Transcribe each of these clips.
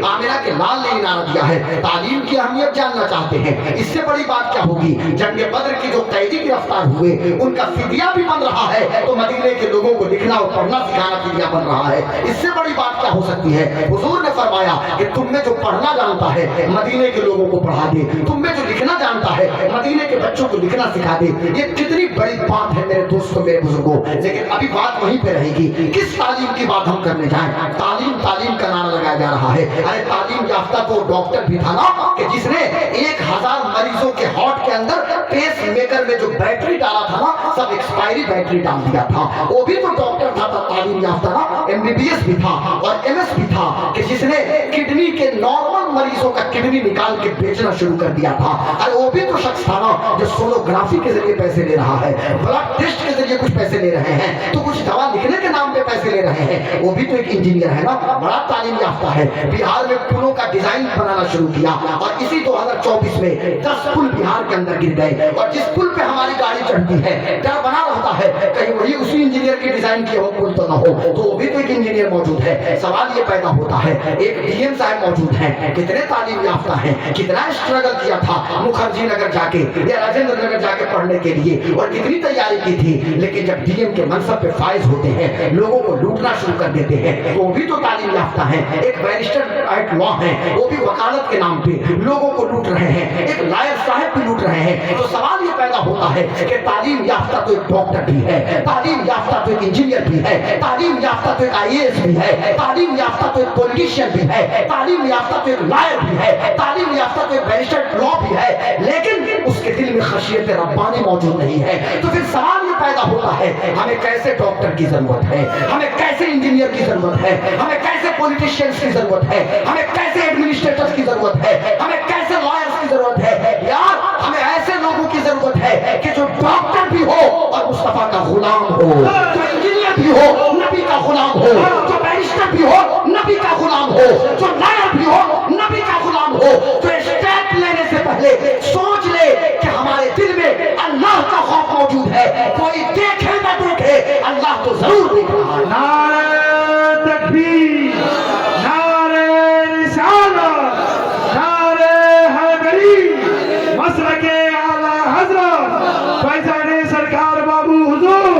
आमिना के लाल ने इनारा दिया है। तालीम की अहमियत जानना चाहते हैं, इससे बड़ी बात क्या होगी? जंग बद्र की जो कैदी गिरफ्तार हुए उनका फिदिया भी बन रहा है, तो मदीने के लोगों को लिखना और पढ़ना सिखाना फिदिया बन रहा है। इससे बड़ी बात क्या हो सकती है? हुजूर ने फरमाया कि तुम में जो पढ़ना जानता है मदीने के लोगों को पढ़ा दे, तुम में जो लिखना जानता है मदीने के बच्चों को लिखना सिखा दे। ये कितनी बड़ी बात है मेरे दोस्तों, मेरे बुजुर्गों। लेकिन अभी बात वहीं पे रहेगी, किस तालीम की बात हम करने जाएं? तालीम तालीम का नारा लगाया जा रहा है। अरे तालीम याफ्ता तो डॉक्टर भी था ना, कि जिसने 1000 मरीजों के हार्ट के अंदर पेस मेकर में जो बैटरी डाला था ना, सब एक्सपायरी बैटरी डाल दिया था। वो भी तो डॉक्टर था, तालीम याफ्ता ना, MBBS भी था और MS भी था, कि जिसने किडनी के नॉर्मल मरीजों का किडनी निकाल के बेचना शुरू कर दिया था। अरे वो भी तो शख्स था ना जो सोनोग्राफी के जरिए पैसे ले रहा है, ब्लड टेस्ट के जरिए कुछ पैसे ले रहे हैं, तो कुछ दवा लिखने के नाम पे पैसे ले रहे हैं। वो भी तो एक इंजीनियर है ना, बड़ा तालीम याफ्ता है। बिहार में पुलों का डिजाइन बनाना शुरू किया और इसी 2024 में 10 पुल बिहार के अंदर गिर गए। और जिस पुल पे हमारी गाड़ी चढ़ती है डर बना रहता है कहीं वही उसी इंजीनियर की डिजाइन किया हो पुल तो ना हो, तो वो भी तो एक इंजीनियर मौजूद है। सवाल ये पैदा होता है, एक DM साहब मौजूद हैं, कितने तालीम याफ्ता हैं, कितना स्ट्रगल किया था मुखर्जी नगर जाके या राजेंद्र नगर जाके पढ़ने के लिए, और कितनी तैयारी की थी। लेकिन जब DM के मनसब पे फाइज होते हैं, लोगों को लूटना शुरू कर देते हैं, तो वो भी तो तालीम याफ्ता हैं। एक बैरिस्टर एट लॉ है, वो भी वकालत के नाम पे लोगों को लूट रहे हैं, एक लायर साहब भी लूट रहे हैं। तो सवाल ये पैदा होता है कि तालीम याफ्ता तो एक डॉक्टर भी है, तालीम याफ्ता तो एक इंजीनियर भी है, तालीम याफ्ता तो एक IAS भी है, तालीम याफ्ता तो एक पॉलिटिशियन भी है, तालीम याफ्ता तो एक लायर भी है, तालीम याफ्ता तो एक बैरिस्टर लॉ भी है, लेकिन उसके दिल में खशियत रब्बानी मौजूद नहीं है। तो फिर सवाल ये पैदा होता है, हमें कैसे डॉक्टर की जरूरत है, हमें कैसे इंजीनियर की जरूरत है, हमें कैसे पॉलिटिशियंस की जरूरत है, हमें कैसे एडमिनिस्ट्रेटर्स की जरूरत है, हमें कैसे लॉयर्स की जरूरत है? यार हमें ऐसे लोगों की जरूरत है कि जो डॉक्टर भी हो और मुस्तफा का गुलाम हो, जो इंजीनियर भी हो नबी का गुलाम हो, जो बैरिस्टर भी हो नबी का गुलाम हो, जो लॉयर भी हो नबी का गुलाम हो, जो स्टेप लेने से पहले सोच ले कि हमारे दिल में अल्लाह का खौफ मौजूद है। कोई देखे ना देखे, अल्लाह तो जरूर देख रहा है। नारे तकबीर, नारे रिसालत, नारे हैदरी, मसलके आला हजरत फैजाने सरकार बाबू हुजूर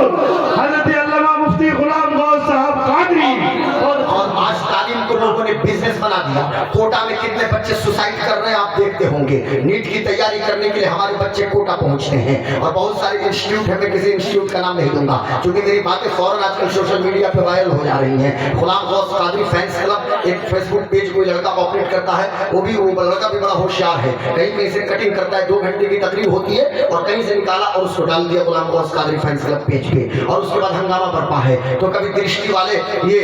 हजरत अल्लामा मुफ्ती गुलाम गौस साहब कादरी। और आज तालीम को लोगों ने बिजनेस बना दिया। कोटा में कितने बच्चे सुसाइड कर रहे हैं आप देखते होंगे। नीट की तैयारी करने के लिए हमारे बच्चे कोटा पहुंचते हैं, और बहुत सारे इंस्टीट्यूट है, मैं किसी इंस्टीट्यूट का नाम नहीं दूंगा क्योंकि मेरी बातें फौरन आजकल सोशल मीडिया पे वायरल हो जा रही हैं। गुलाम गौस कादरी फैंस क्लब एक फेसबुक पेज कोई लड़का ऑपरेट करता है, वो लड़का भी बड़ा होशियार है, कहीं कहीं से कटिंग करता है, 2 घंटे की तकरीर होती है और कहीं से निकाला और उसको डाल दिया Ghulam Ghaus Qadri fans club page पे, और उसके बाद हंगामा बरपा है। तो कभी दृष्टि वाले ये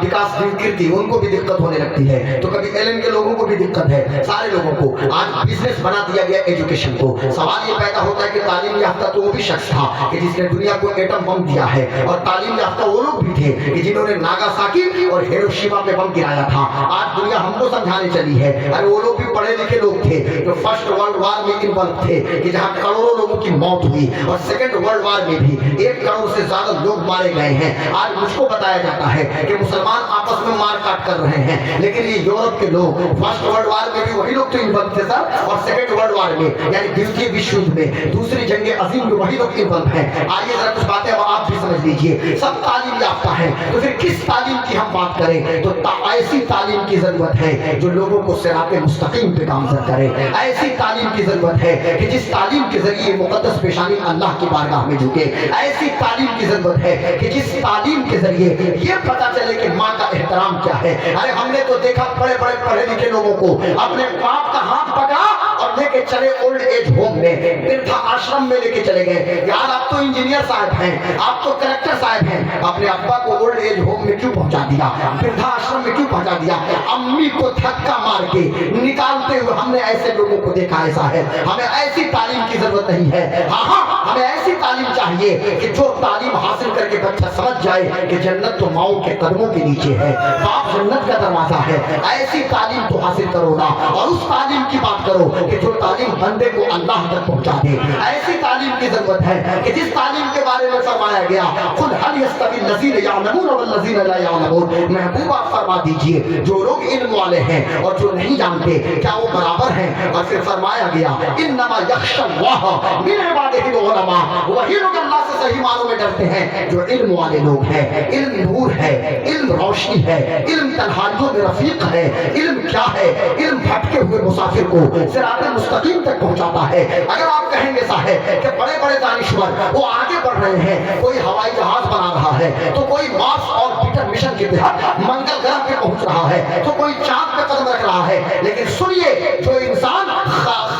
विकास कीर्ति उनको भी दिक्कत होने लगती है, तो कभी LN के लोगों को भी दिक्कत है, सारे लोगों को आज बिजनेस बना दिया गया एजुकेशन को। सवाल ये पैदा होता है कि तालीम याफ्ता तो वो भी शख्स था कि जिसने दुनिया को एटम बम दिया है, और तालीम याफ्ता वो लोग भी थे कि जिन्होंने नागासाकी और हिरोशिमा पे बम गिराया था। आज दुनिया हमको समझाने चली है, अरे वो लोग भी पढ़े लिखे लोग थे जो फर्स्ट वर्ल्ड वार में इन्वॉल्व थे, कि जहाँ करोड़ों लोगों की मौत हुई, और सेकेंड वर्ल्ड वार में भी 1 करोड़ से ज्यादा लोग मारे गए हैं। आज मुझको बताया जाता है कि मुसलमान आपस में मार काट कर रहे हैं, लेकिन ये यूरोप के लोग फर्स्ट वर्ल्ड वार में भी वही लोग तो इन्वॉल्व थे सर, और सेकेंड वर्ल्ड वार में यानी द्वितीय विश्व युद्ध में, दूसरी जंग अजीम में वही लोग इन्वॉल्व हैं। आइए जरा कुछ बातें आप भी समझ लीजिए। सब तालीम याफ्ता है, तो फिर किस तालीम की हम बात करें? तो ऐसी तालीम की जरूरत है जो लोगों को सिराते मुस्तकीम पे गामजद करे। ऐसी तालीम की जरूरत है कि जिस तालीम के जरिए मुकद्दस पेशानी अल्लाह की बारगाह में झुके। ऐसी तालीम की जरूरत है कि जिस तालीम के जरिए ये पता चले कि माँ का एहतराम क्या है। अरे हमने तो देखा बड़े बड़े पढ़े लिखे लोगों को अपने बाप का हाथ पकड़ा और लेके चले ओल्ड एज होम में, वृद्धा आश्रम में लेके चले गए। यार आप तो इंजीनियर साहब हैं, आप तो कलेक्टर साहब हैं, अपने अब्बा को ओल्ड एज होम में क्यों पहुंचा दिया, वृद्धा आश्रम में क्यों पहुंचा दिया? अम्मी को धक्का मार के निकालते हुए हमने ऐसे लोगों को देखा। ऐसा है, हमें ऐसी तालीम की जरूरत नहीं है। हाँ, हमें ऐसी तालीम चाहिए कि जो तालीम हासिल करके बच्चा समझ जाए कि जन्नत तो माओ के कदमों के नीचे है, बाप जन्नत का दरवाजा है। ऐसी तालीम तो हासिल करो ना, और उस तालीम की बात करो कि जो तालीम बंदे को अल्लाह तक पहुंचा दे। ऐसी तालीम की जरूरत है कि जिस तालीम के बारे में फरमाया गया, कुल हल यस्तवी लज़ीन यअलमून वल्लज़ीन ला यअलमून, महबूब आप फरमा दीजिए जो लोग इल्म वाले हैं और जो नहीं जानते क्या वो बराबर हैं। और फिर फरमाया गया इन्नमा यख्शल्लाह मिन इबादिहिल उलमा, वही लोग अल्लाह से सही मानों में डरते हैं जो इल्म वाले लोग हैं। इल्म नूर है, इल्म रोशनी है, इल्म तन्हाइयों में रफीक है। इल्म क्या है? इल्म भटके हुए मुसाफिर को सिरात मुस्तकीम तक पहुंचाता है। अगर आप कहेंगे साहब कि बड़े बड़े दानिश्वर वो आगे बढ़ रहे हैं, कोई हवाई जहाज बना रहा है, तो कोई मार्स ऑर्बिटर मिशन के तहत मंगल ग्रह पे पहुंच रहा है, तो कोई चांद पे कदम रख रहा है, लेकिन सुनिए जो इंसान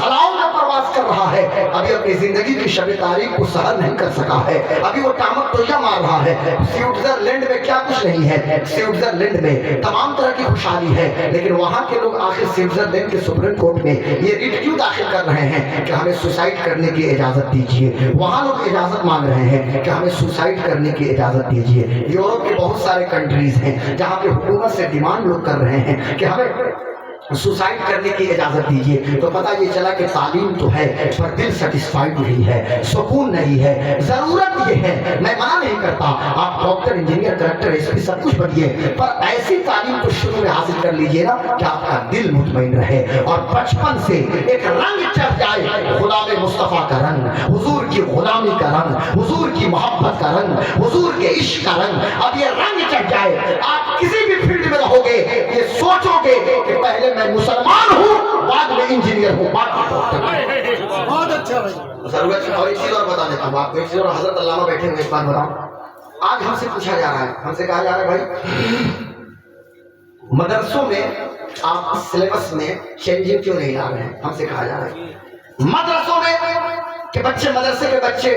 खलाओं में प्रवास कर रहा है अभी अपनी जिंदगी की शब तारीख को सहर नहीं कर सका है, अभी वो टामक टोया मार रहा है। स्विट्जरलैंड में क्या कुछ नहीं है, स्विट्जरलैंड में तमाम तरह की खुशहाली है, लेकिन वहां के लोग आखिर स्विट्जरलैंड के सुप्रीम कोर्ट में ये रिट क्यों दाखिल कर रहे हैं कि हमें सुसाइड करने की इजाजत दीजिए। वहां लोग इजाजत मांग रहे हैं कि हमें सुसाइड करने की इजाजत दीजिए। यूरोप के बहुत सारे कंट्रीज हैं जहां पे हुकूमत से डिमांड लोग कर रहे हैं कि हमें सुसाइड करने की इजाजत दीजिए। तो पता ये चला कि तालीम तो है पर दिल सेटिस्फाइड नहीं है, सुकून नहीं है। जरूरत ये है, मैं मना नहीं करता आप डॉक्टर, इंजीनियर, कलेक्टर, एसपी सब कुछ बनिए, पर ऐसी तालीम तो शुरू में हासिल कर लीजिए ना कि आपका दिल मुतमईन रहे और बचपन से एक रंग चढ़ जाए, गुलाम मुस्तफा का रंग, हुजूर की गुलामी का रंग, हुजूर की मोहब्बत का रंग, हुजूर के इश्क का रंग। अब ये रंग चढ़ जाए, आप किसी भी फील्ड में रहोगे ये सोचोगे कि पहले मैं मुसलमान हूँ, बाद में इंजीनियर हूँ, बाद में डॉक्टर। बहुत अच्छा भाई। जरूरत और एक चीज और बता देता हूँ आपको, एक चीज और, हजरत अल्लामा बैठे हुए, एक बात बताऊं। आज हमसे पूछा जा रहा है, हमसे कहा जा रहा है भाई मदरसों में आप सिलेबस में चेंजिंग क्यों नहीं ला रहे हैं। हमसे कहा जा रहा है मदरसों में कि बच्चे, मदरसे के बच्चे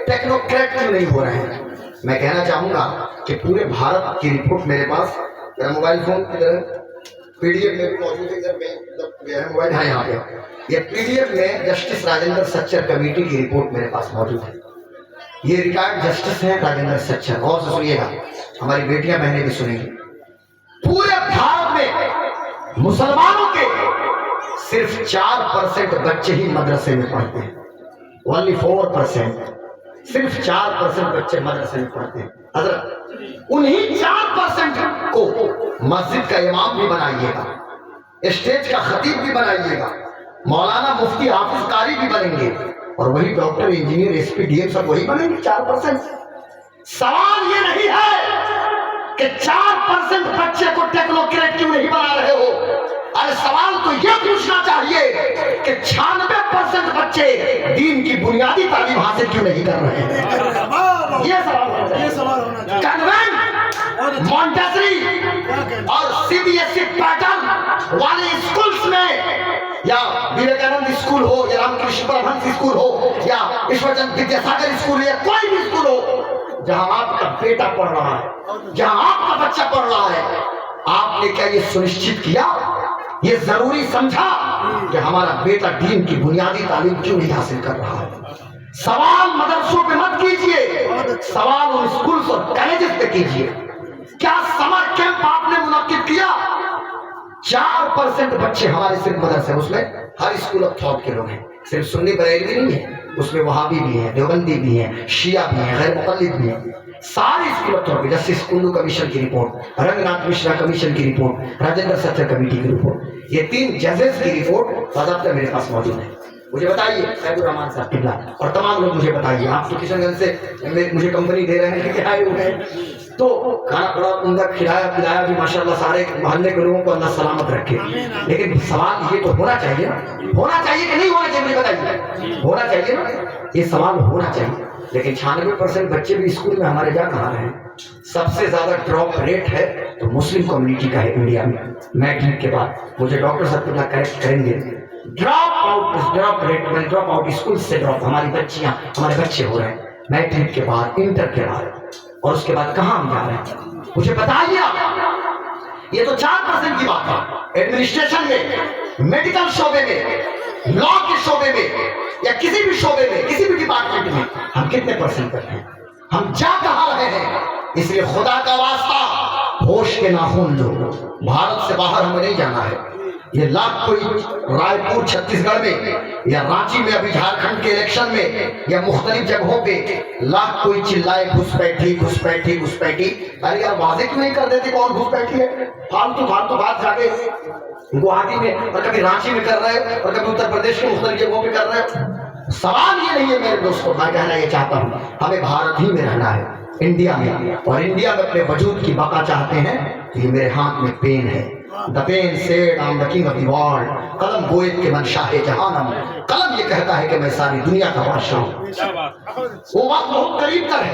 टेक्नोक्रेट क्यों नहीं हो रहे हैं। मैं कहना चाहूंगा कि पूरे भारत की रिपोर्ट मेरे पास, मेरा मोबाइल फोन की पीडीएफ में भी मौजूद है, मेरा मोबाइल है यहाँ पे, ये पीडीएफ में जस्टिस राजेंद्र सच्चर कमेटी की रिपोर्ट मेरे पास मौजूद है। ये रिटायर्ड जस्टिस हैं राजेंद्र सच्चर, और सुनिएगा, हमारी बेटियां बहनें भी सुनेंगी। पूरे भारत में मुसलमानों के सिर्फ 4% बच्चे ही मदरसे में पढ़ते हैं, ओनली 4%, सिर्फ 4% बच्चे मदरसे में पढ़ते हैं। हजरत उन्हीं 4% को मस्जिद का इमाम भी बनाइएगा, स्टेज का खतीब भी बनाइएगा, मौलाना, मुफ्ती, हाफिज, कारी भी बनेंगे, और वही डॉक्टर, इंजीनियर, एसपी, डीएम सब वही बनेंगे 4%। सवाल ये नहीं है कि 4% बच्चे को टेक्नोक्रेट क्यों नहीं बना रहे हो। अरे सवाल तो ये पूछना चाहिए कि 96% बच्चे दीन की बुनियादी तालीम हासिल क्यों नहीं कर रहे हैं। ये सवाल होना चाहिए। कन्वेंट, मॉन्टेसरी और सीबीएसई पैटर्न वाले स्कूल्स में, या विवेकानंद स्कूल हो, या रामकृष्ण परमहंस स्कूल हो, या ईश्वरचंद विद्यासागर स्कूल, या कोई भी स्कूल हो, जहां आपका बेटा पढ़ रहा है, जहां आपका बच्चा पढ़ रहा है, आपने क्या ये सुनिश्चित किया, ये जरूरी समझा कि हमारा बेटा दीन की बुनियादी तालीम क्यों नहीं हासिल कर रहा है। सवाल मदरसों पे मत कीजिए, सवाल उन स्कूल्स और कॉलेजेस पे कीजिए। क्या समर कैंप आपने मुनक्किद किया? 4% बच्चे हमारे सिर्फ मदरसे, उसमें हर स्कूल ऑफ थॉट के लोग हैं, सिर्फ सुन्नी बरेलवी नहीं है, उसमें वहाबी भी है, देवबंदी भी है, शिया भी है, गैर मुक़ल्लिद भी है, सारे school of thought. Justice Kullu commission की रिपोर्ट, रंगनाथ मिश्रा कमीशन की रिपोर्ट, राजेंद्र सच्चर कमेटी की रिपोर्ट, ये 3 जजेस की रिपोर्ट बाकायदा मेरे पास मौजूद है। मुझे बताइए सैदुर रहमान साहब किबला और तमाम लोग मुझे बताइए, आप तो किशनगंज से मुझे कंपनी दे रहे हैं कि आए हुए हैं, तो खाना बड़ा उमदा खिलाया पिलाया भी माशाल्लाह, सारे मोहल्ले के लोगों को अल्लाह सलामत रखे। लेकिन सवाल ये तो होना चाहिए ना, होना चाहिए कि नहीं होना चाहिए, मुझे बताइए। होना चाहिए ना, ये सवाल होना चाहिए। लेकिन 96% बच्चे भी स्कूल में हमारे जा कहाँ रहे हैं। सबसे ज्यादा ड्रॉप रेट है तो मुस्लिम कम्युनिटी का है इंडिया में, मैट्रिक के बाद। मुझे डॉक्टर साहब करेक्ट करेंगे, ड्रॉप आउट स्कूल से ड्रॉप, हमारी बच्चियां, हमारे बच्चे हो रहे हैं मैट्रिक के बाद, इंटर के बाद, और उसके बाद कहाँ हम जा रहे हैं, मुझे बताइए आप। ये तो 4% की बात है। एडमिनिस्ट्रेशन में, मेडिकल शोबे में, लॉ के शोबे में, या किसी भी शोबे में, किसी भी डिपार्टमेंट में हम कितने % करते हैं, हम जा कहाँ रहे हैं। इसलिए खुदा का वास्ता होश के नाखून लो, भारत से बाहर हमें नहीं जाना है। ये लाख कोई रायपुर छत्तीसगढ़ में या रांची में अभी झारखंड के इलेक्शन में या मुख्तलिफ जगहों पे लाख कोई चिल्लाए घुसपैठी घुसपैठी घुसपैठी। अरे यार वाजे क्यों नहीं कर देते कौन घुसपैठी है? फालतू फालतू बात जाके गुवाहाटी में और कभी रांची में कर रहे हो और कभी उत्तर प्रदेश के मुख्तलिफ जगहों पे कर रहे हो। सवाल ये नहीं है मेरे दोस्तों, मैं कहना ये चाहता हूँ हमें भारत ही में रहना है, इंडिया में, और इंडिया में अपने वजूद की बका चाहते हैं तो ये मेरे हाथ में पेन है। The pen said I'm the king of the world. कलम गोयत के मन शाहे जहानम। कलम ये कहता है कि मैं सारी दुनिया का बादशाह हूँ। वो बात बहुत करीब तक है।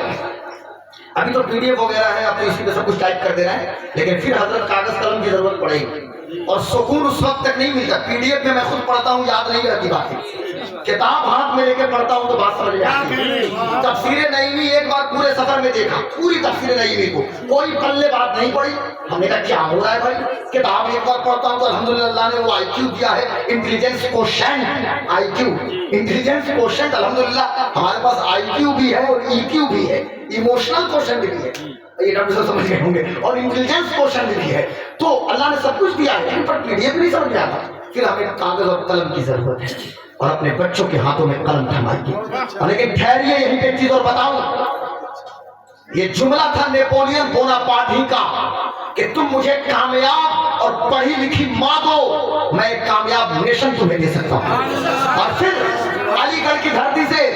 अभी तो पीडीएफ वगैरह है, आप तो इसी पे सब कुछ टाइप कर दे रहे हैं, लेकिन फिर हजरत कागज कलम की जरूरत पड़ेगी और सुकून उस वक्त तक नहीं मिलता। पीडीएफ में मैं खुद पढ़ता हूँ, याद नहीं रहती बातें। किताब हाथ में लेके पढ़ता हूँ तो बात समझ में आती है। तफसीरे नईमी एक बार पूरे सफर में देखा, पूरी तफसीरे नईमी को कोई पल्ले बात नहीं पड़ी। हमने कहा क्या हो रहा है भाई? किताब एक बार पढ़ता हूँ तो अल्हम्दुलिल्लाह ने वो आईक्यू दिया है, intelligence quotient, IQ intelligence quotient. अल्हम्दुलिल्लाह हमारे पास आईक्यू भी है और ईक्यू भी है, इमोशनल कोशेंट भी है, ये डॉक्टर साहब समझ गए होंगे, और इंटेलिजेंस कोशेंट भी है। तो अल्लाह ने सब कुछ दिया है, पर पीडीएफ नहीं समझ में आता। फिर हमें कागज और कलम की जरूरत है और अपने बच्चों के हाथों में कलम थमाइए। लेकिन ठहरिए, यही एक चीज और बताऊं, ये जुमला था नेपोलियन बोनापार्ट का कि तुम मुझे कामयाब और पढ़ी लिखी माँ दो, मैं एक कामयाब नेशन तुम्हें दे सकता हूँ। और फिर अलीगढ़ की धरती से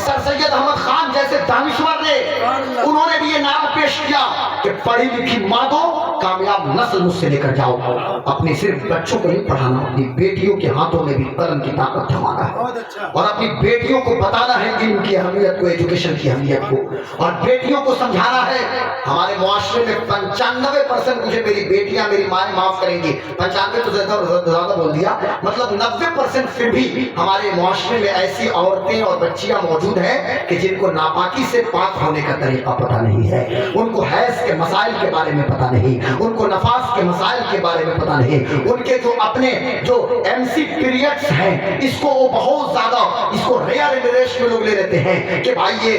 सर सैयद अहमद खान जैसे दानिश्वर ने, उन्होंने भी ये नाम पेश किया कि पढ़ी लिखी माँ दो, कामयाब नस्ल मुझसे लेकर जाओ। अपने सिर्फ बच्चों को नहीं पढ़ाना, अपनी बेटियों के हाथों में भी कलम की ताकत थमाना है और अपनी बेटियों को बताना है इल्म की अहमियत को, एजुकेशन की अहमियत को, और बेटियों को समझाना है। हमारे मुआशरे में 95% मुझे मेरी बेटियां, मेरी माएँ माफ करेंगी, 95 तो ज्यादा बोल दिया, मतलब 90% फिर भी हमारे मुआशरे में ऐसी औरतें और बच्चियां मौजूद हैं कि जिनको नापाकी से पाक होने का तरीका पता नहीं है, उनको हैज के मसाइल के बारे में पता नहीं, उनको नफास के मसाइल के बारे में पता नहीं, उनके जो अपने जो एमसी पीरियड्स हैं इसको वो बहुत ज्यादा इसको रेयर इंटरेस्ट में लोग ले लेते हैं कि भाई ये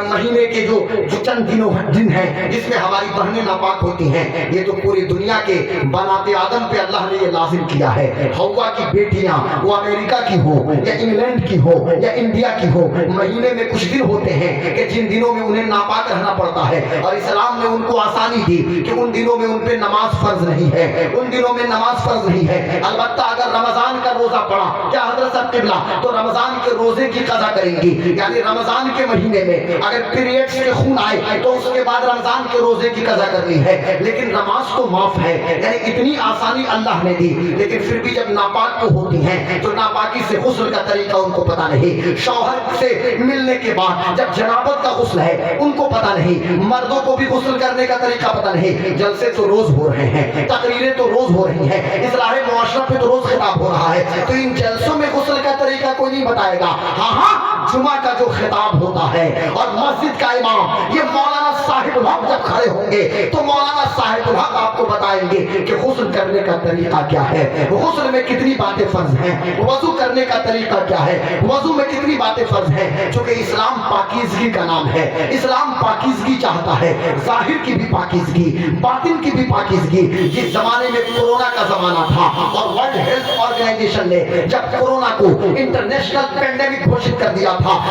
महीने के जो चंद दिन हैं जिसमें हमारी बहनें नापाक होती हैं, ये तो पूरी दुनिया के बनाते आदम पे अल्लाह ने ये लाजिम किया है। हवा की बेटियां वो अमेरिका की हो या इंग्लैंड की हो या इंडिया की हो, महीने में कुछ दिन होते हैं कि जिन दिनों में उन्हें नापाक रहना पड़ता है, और इस्लाम ने उनको आसानी दी कि उन दिनों में उन पे नमाज फर्ज नहीं है, उन दिनों में नमाज फर्ज नहीं है। अलबत्ता अगर रमजान का रोजा पड़ा, क्या हजरत साहब किबला तो रमजान के रोजे की कज़ा करेंगी, यानी रमजान के महीने में अगर पीरियड्स के खून आए तो उसके बाद रमजान के रोजे की कज़ा करनी है, लेकिन नमाज तो माफ है, यानी इतनी आसानी अल्लाह ने दी। लेकिन फिर भी जब नापाक को होती हैं तो नापाकी से गुस्ल का तरीका उनको पता नहीं, शौहर से मिलने के बाद जब जनाबत का गुस्ल है उनको पता नहीं, मर्दों को भी गुस्ल करने का तरीका पता नहीं। जलसे तो रोज हो रहे हैं, तकरीरें तो रोज हो रही हैं, इस्लाहे मुआशरा पे तो रोज खिताब हो रहा है, तो इन जलसों में गुस्ल का तरीका कोई नहीं बताएगा। हाँ, जुमा का जो खिताब होता है और मस्जिद का इमाम ये मौलाना साहिबुल हक जब खड़े होंगे तो मौलाना साहिबुल हक आपको बताएंगे कि गुस्ल करने का तरीका क्या है, गुस्ल में कितनी बातें फर्ज हैं, वजू करने का तरीका क्या है, वजू में कितनी बातें फर्ज हैं, क्योंकि इस्लाम पाकीज़गी का नाम है। इस्लाम पाकीज़गी चाहता है, जाहिर की भी पाकीज़गी, बातिन की भी पाकीज़गी। जिस जमाने में कोरोना का जमाना था और वर्ल्ड हेल्थ ऑर्गेनाइजेशन ने जब कोरोना को इंटरनेशनल पेंडेमिक घोषित कर दिया था,